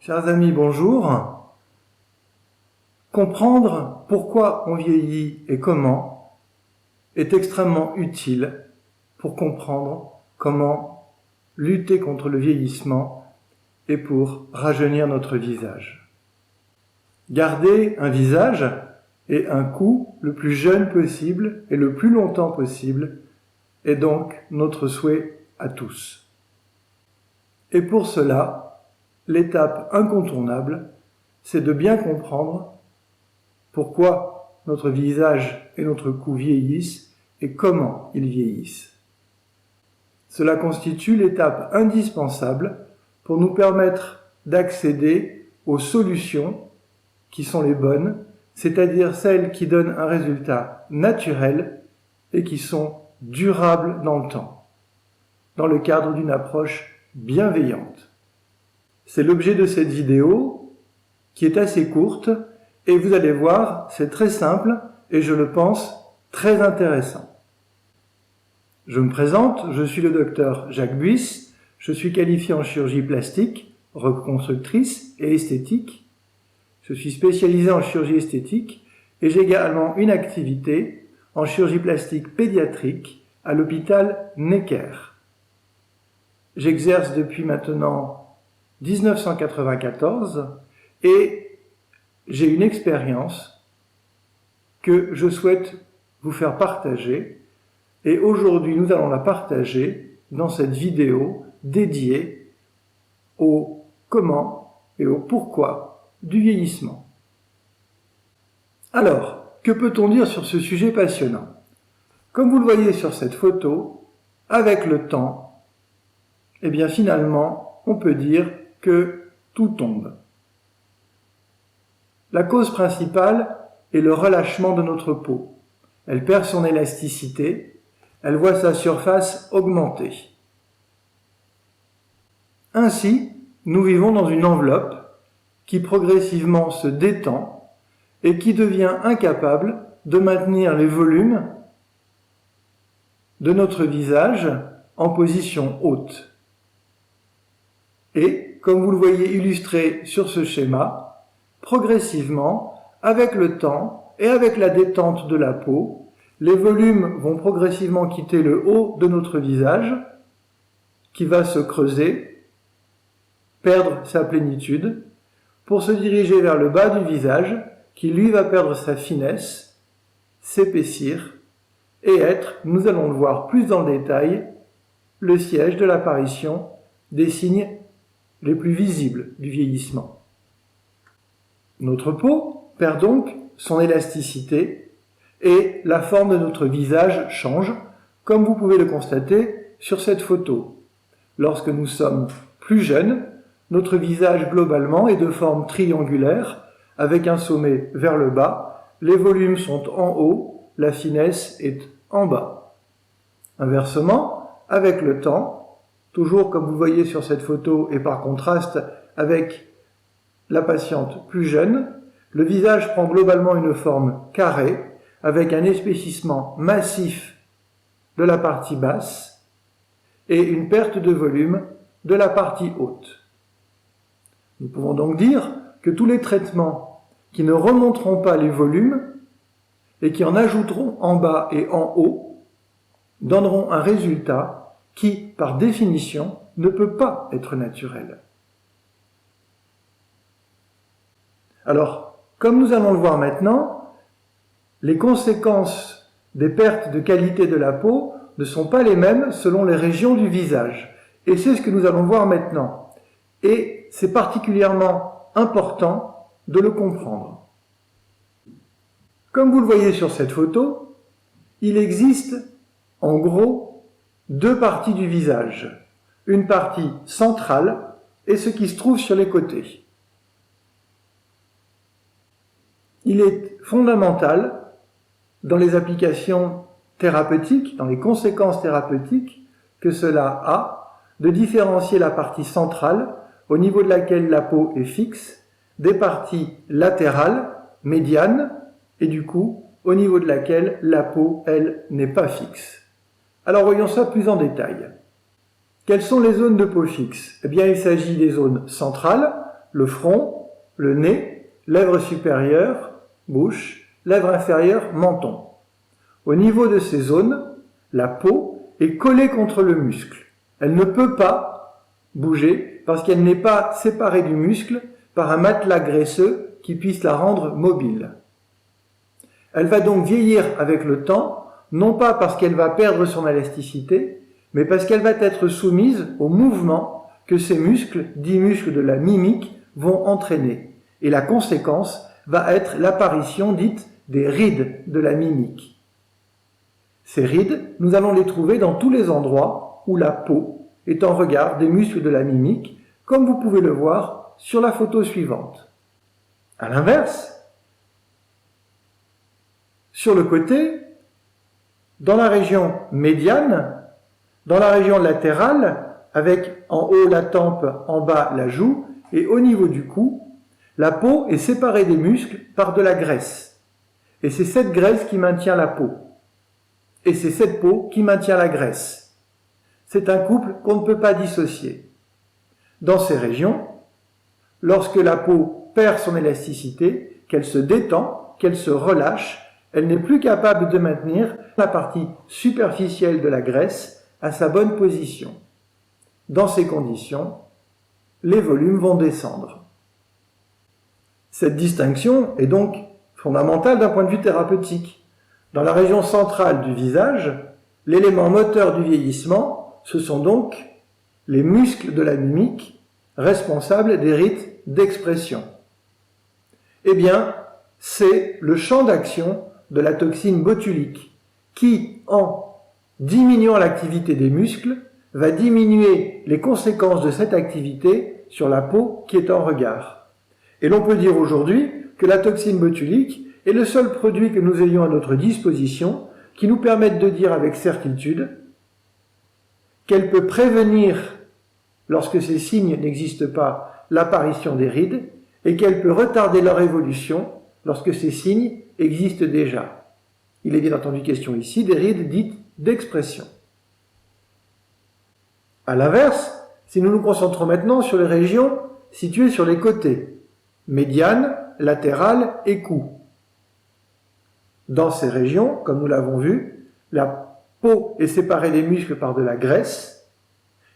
Chers amis, bonjour. Comprendre pourquoi on vieillit et comment est extrêmement utile pour comprendre comment lutter contre le vieillissement et pour rajeunir notre visage. Garder un visage et un cou le plus jeune possible et le plus longtemps possible est donc notre souhait à tous. Et pour cela, l'étape incontournable, c'est de bien comprendre pourquoi notre visage et notre cou vieillissent et comment ils vieillissent. Cela constitue l'étape indispensable pour nous permettre d'accéder aux solutions qui sont les bonnes, c'est-à-dire celles qui donnent un résultat naturel et qui sont durables dans le temps, dans le cadre d'une approche bienveillante. C'est l'objet de cette vidéo qui est assez courte et vous allez voir, c'est très simple et je le pense très intéressant. Je me présente, je suis le docteur Jacques Buys, je suis qualifié en chirurgie plastique, reconstructrice et esthétique. Je suis spécialisé en chirurgie esthétique et j'ai également une activité en chirurgie plastique pédiatrique à l'hôpital Necker. J'exerce depuis maintenant 1994 et j'ai une expérience que je souhaite vous faire partager et aujourd'hui nous allons la partager dans cette vidéo dédiée au comment et au pourquoi du vieillissement. Alors, que peut-on dire sur ce sujet passionnant? Comme vous le voyez sur cette photo, avec le temps, eh bien finalement, on peut dire que tout tombe. La cause principale est le relâchement de notre peau. Elle perd son élasticité, elle voit sa surface augmenter. Ainsi, nous vivons dans une enveloppe qui progressivement se détend et qui devient incapable de maintenir les volumes de notre visage en position haute. Et, comme vous le voyez illustré sur ce schéma, progressivement, avec le temps et avec la détente de la peau, les volumes vont progressivement quitter le haut de notre visage, qui va se creuser, perdre sa plénitude, pour se diriger vers le bas du visage, qui lui va perdre sa finesse, s'épaissir, et être, nous allons le voir plus dans le détail, le siège de l'apparition des signes les plus visibles du vieillissement. Notre peau perd donc son élasticité et la forme de notre visage change, comme vous pouvez le constater sur cette photo. Lorsque nous sommes plus jeunes, notre visage globalement est de forme triangulaire, avec un sommet vers le bas, les volumes sont en haut, la finesse est en bas. Inversement, avec le temps, toujours comme vous voyez sur cette photo et par contraste avec la patiente plus jeune, le visage prend globalement une forme carrée avec un épaississement massif de la partie basse et une perte de volume de la partie haute. Nous pouvons donc dire que tous les traitements qui ne remonteront pas les volumes et qui en ajouteront en bas et en haut donneront un résultat qui, par définition, ne peut pas être naturel. Alors, comme nous allons le voir maintenant, les conséquences des pertes de qualité de la peau ne sont pas les mêmes selon les régions du visage. Et c'est ce que nous allons voir maintenant. Et c'est particulièrement important de le comprendre. Comme vous le voyez sur cette photo, il existe, en gros, deux parties du visage, une partie centrale et ce qui se trouve sur les côtés. Il est fondamental dans les applications thérapeutiques, dans les conséquences thérapeutiques que cela a, de différencier la partie centrale, au niveau de laquelle la peau est fixe, des parties latérales, médianes, et du coup, au niveau de laquelle la peau, elle, n'est pas fixe. Alors voyons ça plus en détail. Quelles sont les zones de peau fixe? Eh bien, il s'agit des zones centrales, le front, le nez, lèvres supérieures, bouche, lèvres inférieures, menton. Au niveau de ces zones, la peau est collée contre le muscle. Elle ne peut pas bouger parce qu'elle n'est pas séparée du muscle par un matelas graisseux qui puisse la rendre mobile. Elle va donc vieillir avec le temps, non pas parce qu'elle va perdre son élasticité, mais parce qu'elle va être soumise au mouvement que ces muscles, dits muscles de la mimique, vont entraîner. Et la conséquence va être l'apparition dite des rides de la mimique. Ces rides, nous allons les trouver dans tous les endroits où la peau est en regard des muscles de la mimique, comme vous pouvez le voir sur la photo suivante. À l'inverse, sur le côté, dans la région médiane, dans la région latérale, avec en haut la tempe, en bas la joue, et au niveau du cou, la peau est séparée des muscles par de la graisse. Et c'est cette graisse qui maintient la peau. Et c'est cette peau qui maintient la graisse. C'est un couple qu'on ne peut pas dissocier. Dans ces régions, lorsque la peau perd son élasticité, qu'elle se détend, qu'elle se relâche, elle n'est plus capable de maintenir la partie superficielle de la graisse à sa bonne position. Dans ces conditions, les volumes vont descendre. Cette distinction est donc fondamentale d'un point de vue thérapeutique. Dans la région centrale du visage, l'élément moteur du vieillissement, ce sont donc les muscles de la mimique responsables des rites d'expression. Eh bien, c'est le champ d'action de la toxine botulique qui, en diminuant l'activité des muscles, va diminuer les conséquences de cette activité sur la peau qui est en regard. Et l'on peut dire aujourd'hui que la toxine botulique est le seul produit que nous ayons à notre disposition qui nous permette de dire avec certitude qu'elle peut prévenir, lorsque ces signes n'existent pas, l'apparition des rides et qu'elle peut retarder leur évolution lorsque ces signes existent déjà. Il est bien entendu question ici des rides dites d'expression. À l'inverse, si nous nous concentrons maintenant sur les régions situées sur les côtés, médiane, latérale et cou. Dans ces régions, comme nous l'avons vu, la peau est séparée des muscles par de la graisse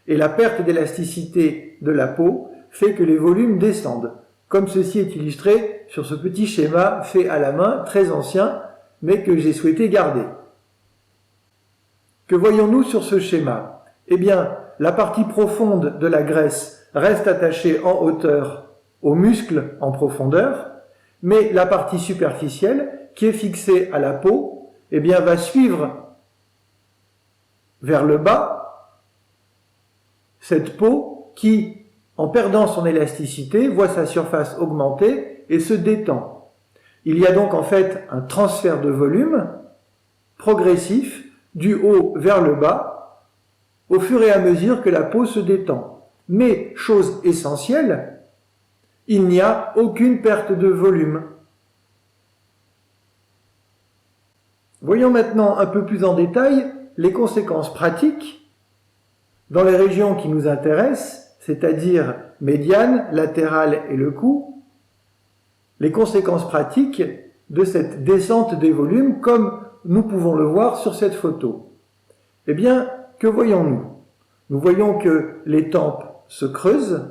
et la perte d'élasticité de la peau fait que les volumes descendent, comme ceci est illustré sur ce petit schéma fait à la main, très ancien, mais que j'ai souhaité garder. Que voyons-nous sur ce schéma? Eh bien, la partie profonde de la graisse reste attachée en hauteur aux muscles en profondeur, mais la partie superficielle, qui est fixée à la peau, eh bien, va suivre vers le bas cette peau qui, en perdant son élasticité, voit sa surface augmenter et se détend. Il y a donc en fait un transfert de volume progressif du haut vers le bas au fur et à mesure que la peau se détend. Mais, chose essentielle, il n'y a aucune perte de volume. Voyons maintenant un peu plus en détail les conséquences pratiques dans les régions qui nous intéressent, c'est-à-dire médiane, latérale et le cou, les conséquences pratiques de cette descente des volumes comme nous pouvons le voir sur cette photo. Eh bien, que voyons-nous? Nous voyons que les tempes se creusent,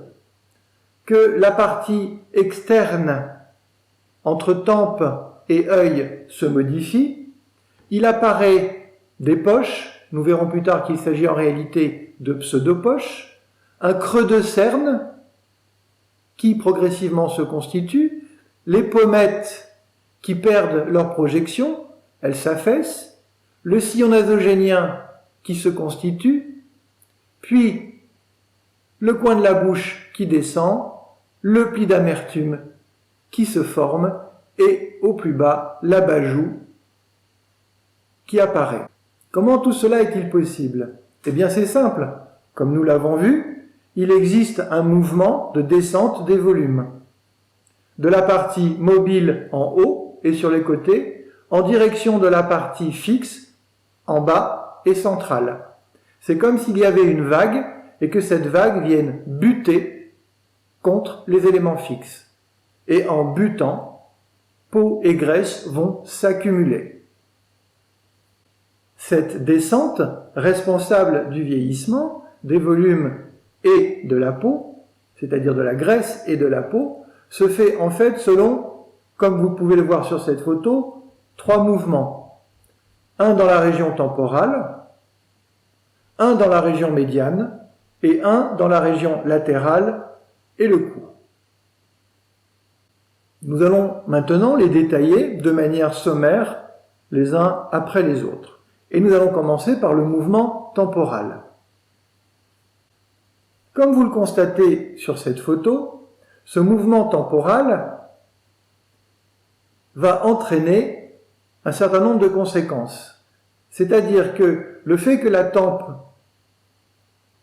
que la partie externe entre tempe et œil se modifie, il apparaît des poches, nous verrons plus tard qu'il s'agit en réalité de pseudopoches, un creux de cerne qui progressivement se constitue, les pommettes qui perdent leur projection, elles s'affaissent, le sillon nasogénien qui se constitue, puis le coin de la bouche qui descend, le pli d'amertume qui se forme et au plus bas l'abat-joue qui apparaît. Comment tout cela est-il possible? Eh bien c'est simple, comme nous l'avons vu, il existe un mouvement de descente des volumes. De la partie mobile en haut et sur les côtés, en direction de la partie fixe en bas et centrale. C'est comme s'il y avait une vague et que cette vague vienne buter contre les éléments fixes. Et en butant, peau et graisse vont s'accumuler. Cette descente, responsable du vieillissement, des volumes et de la peau, c'est-à-dire de la graisse et de la peau, se fait en fait selon, comme vous pouvez le voir sur cette photo, 3 mouvements. Un dans la région temporale, un dans la région médiane et un dans la région latérale et le cou. Nous allons maintenant les détailler de manière sommaire, les uns après les autres. Et nous allons commencer par le mouvement temporal. Comme vous le constatez sur cette photo, ce mouvement temporal va entraîner un certain nombre de conséquences. C'est-à-dire que le fait que la tempe,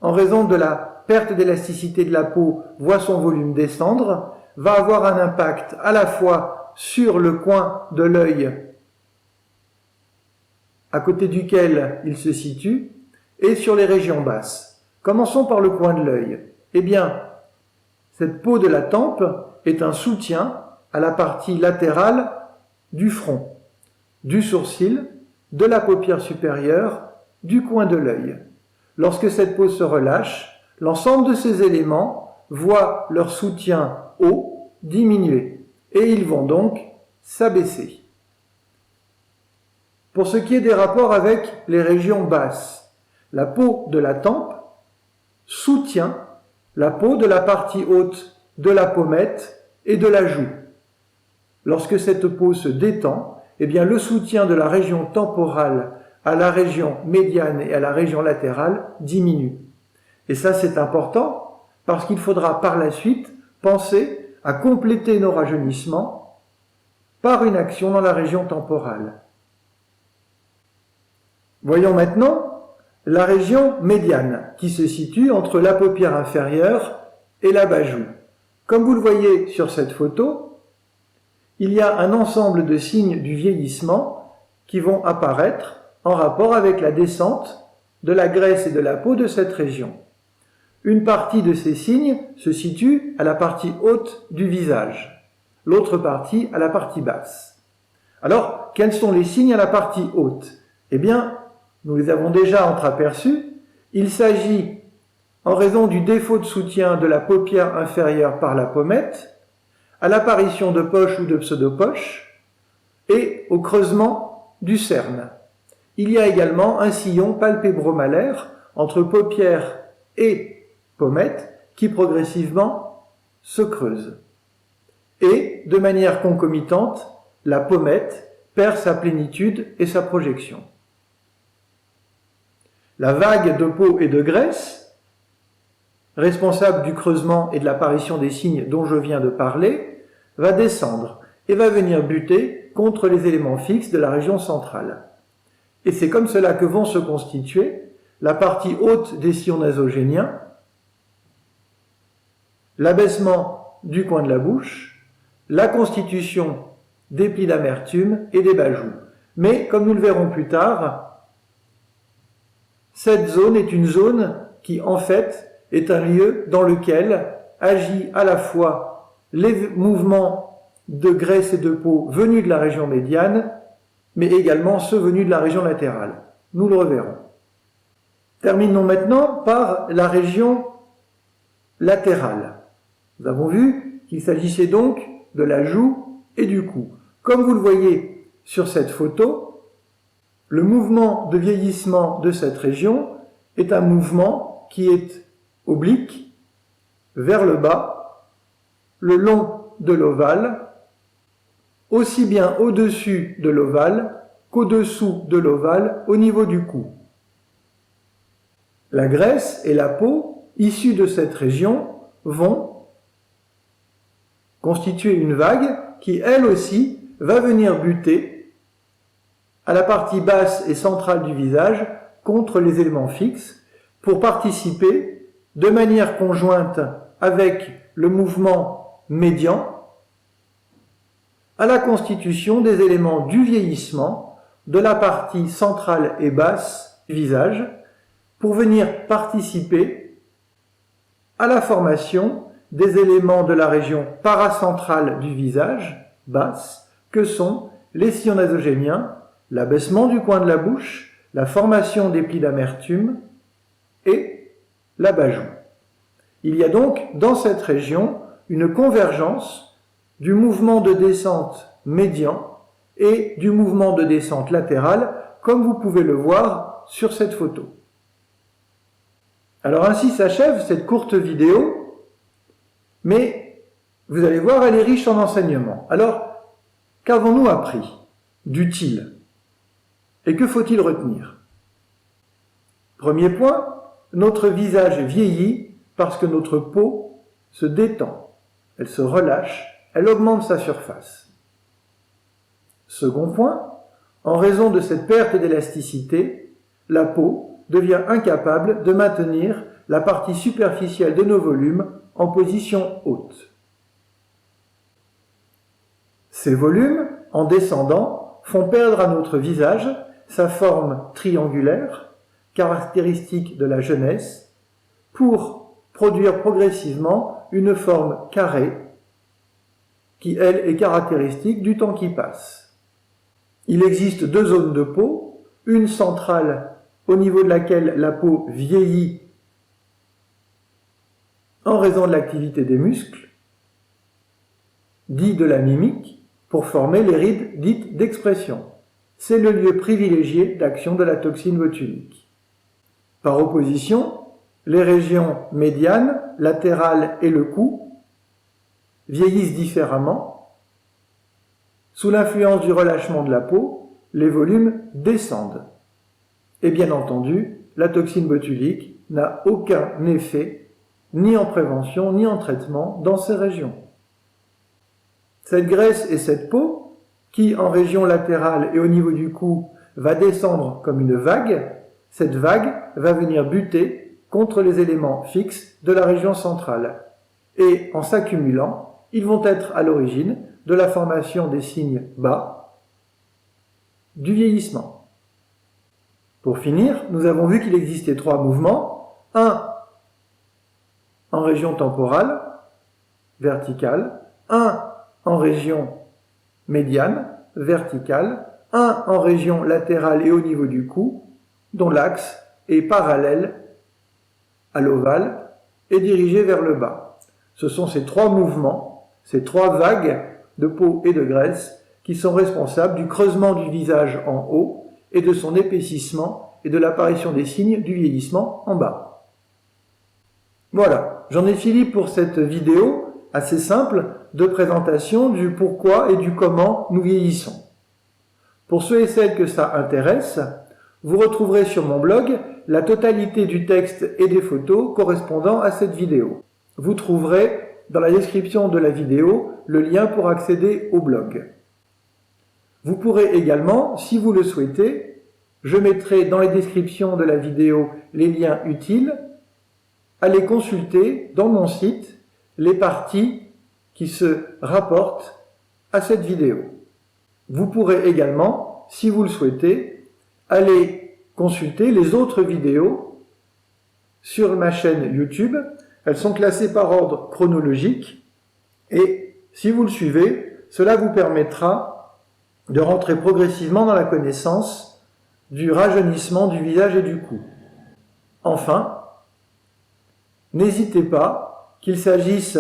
en raison de la perte d'élasticité de la peau, voit son volume descendre, va avoir un impact à la fois sur le coin de l'œil à côté duquel il se situe et sur les régions basses. Commençons par le coin de l'œil. Eh bien, cette peau de la tempe est un soutien à la partie latérale du front, du sourcil, de la paupière supérieure, du coin de l'œil. Lorsque cette peau se relâche, l'ensemble de ces éléments voient leur soutien haut diminuer et ils vont donc s'abaisser. Pour ce qui est des rapports avec les régions basses, la peau de la tempe soutient la peau de la partie haute de la pommette et de la joue. Lorsque cette peau se détend, eh bien le soutien de la région temporale à la région médiane et à la région latérale diminue. Et ça c'est important parce qu'il faudra par la suite penser à compléter nos rajeunissements par une action dans la région temporale. Voyons maintenant la région médiane qui se situe entre la paupière inférieure et la bas-joue. Comme vous le voyez sur cette photo, il y a un ensemble de signes du vieillissement qui vont apparaître en rapport avec la descente de la graisse et de la peau de cette région. Une partie de ces signes se situe à la partie haute du visage, l'autre partie à la partie basse. Alors, quels sont les signes à la partie haute? Eh bien, nous les avons déjà entreaperçus. Il s'agit, en raison du défaut de soutien de la paupière inférieure par la pommette, à l'apparition de poches ou de pseudopoches et au creusement du cerne. Il y a également un sillon palpébromalaire entre paupière et pommette qui progressivement se creuse. Et, de manière concomitante, la pommette perd sa plénitude et sa projection. La vague de peau et de graisse, responsable du creusement et de l'apparition des signes dont je viens de parler, va descendre et va venir buter contre les éléments fixes de la région centrale. Et c'est comme cela que vont se constituer la partie haute des sillons nasogéniens, l'abaissement du coin de la bouche, la constitution des plis d'amertume et des bas-joues. Mais, comme nous le verrons plus tard, cette zone est une zone qui, en fait, est un lieu dans lequel agit à la fois les mouvements de graisse et de peau venus de la région médiane, mais également ceux venus de la région latérale. Nous le reverrons. Terminons maintenant par la région latérale. Nous avons vu qu'il s'agissait donc de la joue et du cou. Comme vous le voyez sur cette photo, le mouvement de vieillissement de cette région est un mouvement qui est oblique, vers le bas, le long de l'ovale, aussi bien au-dessus de l'ovale qu'au-dessous de l'ovale au niveau du cou. La graisse et la peau issues de cette région vont constituer une vague qui, elle aussi, va venir buter à la partie basse et centrale du visage contre les éléments fixes pour participer de manière conjointe avec le mouvement médian à la constitution des éléments du vieillissement de la partie centrale et basse du visage pour venir participer à la formation des éléments de la région paracentrale du visage, basse, que sont les sillons nasogéniens, l'abaissement du coin de la bouche, la formation des plis d'amertume et l'abat-joue. Il y a donc dans cette région une convergence du mouvement de descente médian et du mouvement de descente latérale, comme vous pouvez le voir sur cette photo. Alors ainsi s'achève cette courte vidéo, mais vous allez voir, elle est riche en enseignements. Alors, qu'avons-nous appris d'utile? Et que faut-il retenir? Premier point, notre visage vieillit parce que notre peau se détend, elle se relâche, elle augmente sa surface. Second point, en raison de cette perte d'élasticité, la peau devient incapable de maintenir la partie superficielle de nos volumes en position haute. Ces volumes, en descendant, font perdre à notre visage sa forme triangulaire, caractéristique de la jeunesse, pour produire progressivement une forme carrée qui, elle, est caractéristique du temps qui passe. Il existe deux zones de peau, une centrale au niveau de laquelle la peau vieillit en raison de l'activité des muscles, dit de la mimique, pour former les rides dites d'expression. C'est le lieu privilégié d'action de la toxine botulique. Par opposition, les régions médianes, latérales et le cou vieillissent différemment. Sous l'influence du relâchement de la peau, les volumes descendent. Et bien entendu, la toxine botulique n'a aucun effet, ni en prévention, ni en traitement, dans ces régions. Cette graisse et cette peau, qui en région latérale et au niveau du cou va descendre comme une vague, cette vague va venir buter contre les éléments fixes de la région centrale. Et en s'accumulant, ils vont être à l'origine de la formation des signes bas du vieillissement. Pour finir, nous avons vu qu'il existait trois mouvements. Un en région temporale, verticale, un en région médiane, verticale, un en région latérale et au niveau du cou, dont l'axe est parallèle à l'ovale et dirigé vers le bas. Ce sont ces trois mouvements, ces trois vagues de peau et de graisse qui sont responsables du creusement du visage en haut et de son épaississement et de l'apparition des signes du vieillissement en bas. Voilà, j'en ai fini pour cette vidéo assez simple de présentation du pourquoi et du comment nous vieillissons. Pour ceux et celles que ça intéresse, vous retrouverez sur mon blog la totalité du texte et des photos correspondant à cette vidéo. Vous trouverez dans la description de la vidéo le lien pour accéder au blog. Vous pourrez également, si vous le souhaitez, je mettrai dans les descriptions de la vidéo les liens utiles, aller consulter dans mon site les parties qui se rapportent à cette vidéo. Vous pourrez également, si vous le souhaitez, aller consulter les autres vidéos sur ma chaîne YouTube. Elles sont classées par ordre chronologique et si vous le suivez, cela vous permettra de rentrer progressivement dans la connaissance du rajeunissement du visage et du cou. Enfin, n'hésitez pas, qu'il s'agisse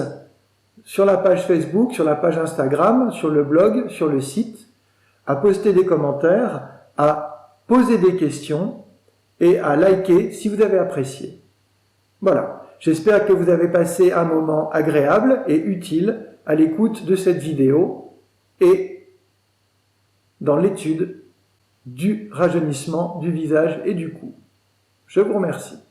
sur la page Facebook, sur la page Instagram, sur le blog, sur le site, à poster des commentaires, à poser des questions et à liker si vous avez apprécié. Voilà, j'espère que vous avez passé un moment agréable et utile à l'écoute de cette vidéo et dans l'étude du rajeunissement du visage et du cou. Je vous remercie.